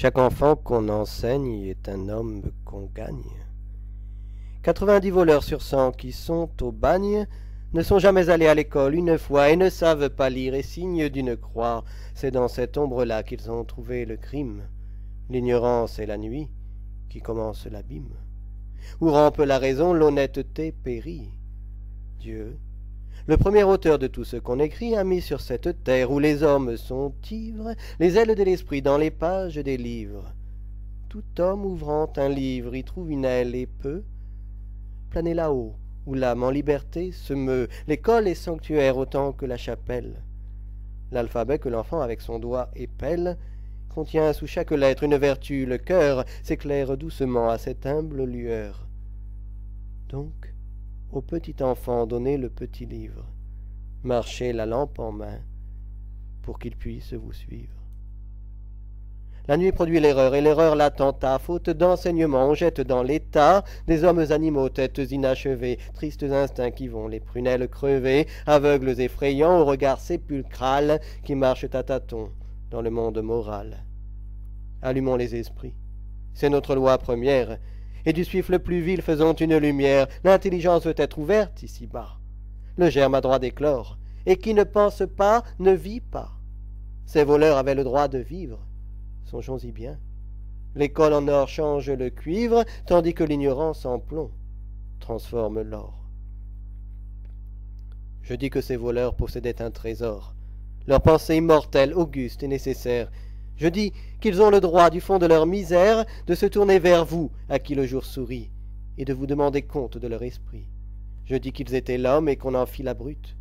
Chaque enfant qu'on enseigne est un homme qu'on gagne. 90 voleurs sur 100 qui sont au bagne ne sont jamais allés à l'école une fois et ne savent pas lire et signe d'une croix. C'est dans cette ombre-là qu'ils ont trouvé le crime. L'ignorance et la nuit qui commence l'abîme. Où rampe la raison, l'honnêteté périt. Dieu, le premier auteur de tout ce qu'on écrit, a mis sur cette terre où les hommes sont ivres les ailes de l'esprit dans les pages des livres. Tout homme ouvrant un livre y trouve une aile et peut planer là-haut, où l'âme en liberté se meut. L'école est sanctuaire autant que la chapelle. L'alphabet que l'enfant avec son doigt épelle contient sous chaque lettre une vertu. Le cœur s'éclaire doucement à cette humble lueur. Donc, au petit enfant donnez le petit livre, marchez la lampe en main pour qu'il puisse vous suivre. La nuit produit l'erreur, et l'erreur l'attentat. Faute d'enseignement, on jette dans l'état des hommes animaux, têtes inachevées, tristes instincts qui vont, les prunelles crevées, aveugles effrayants, au regard sépulcral, qui marchent à tâtons dans le monde moral. Allumons les esprits, c'est notre loi première, et du suif le plus vil faisons une lumière. L'intelligence veut être ouverte ici-bas. Le germe a droit d'éclore, et qui ne pense pas ne vit pas. Ces voleurs avaient le droit de vivre. Songeons-y bien. L'école en or change le cuivre, tandis que l'ignorance en plomb transforme l'or. Je dis que ces voleurs possédaient un trésor. Leur pensée immortelle, auguste et nécessaire. Je dis qu'ils ont le droit, du fond de leur misère, de se tourner vers vous, à qui le jour sourit, et de vous demander compte de leur esprit. Je dis qu'ils étaient l'homme et qu'on en fit la brute.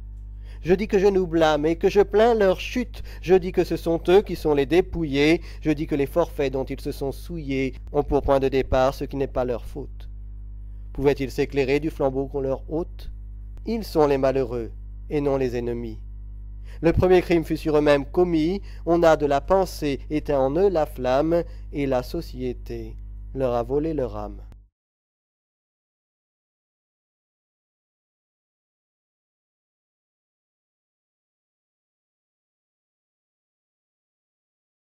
Je dis que je nous blâme et que je plains leur chute. Je dis que ce sont eux qui sont les dépouillés. Je dis que les forfaits dont ils se sont souillés ont pour point de départ ce qui n'est pas leur faute. Pouvaient-ils s'éclairer du flambeau qu'on leur ôte? Ils sont les malheureux et non les ennemis. Le premier crime fut sur eux-mêmes commis, on a de la pensée éteint en eux la flamme, et la société leur a volé leur âme.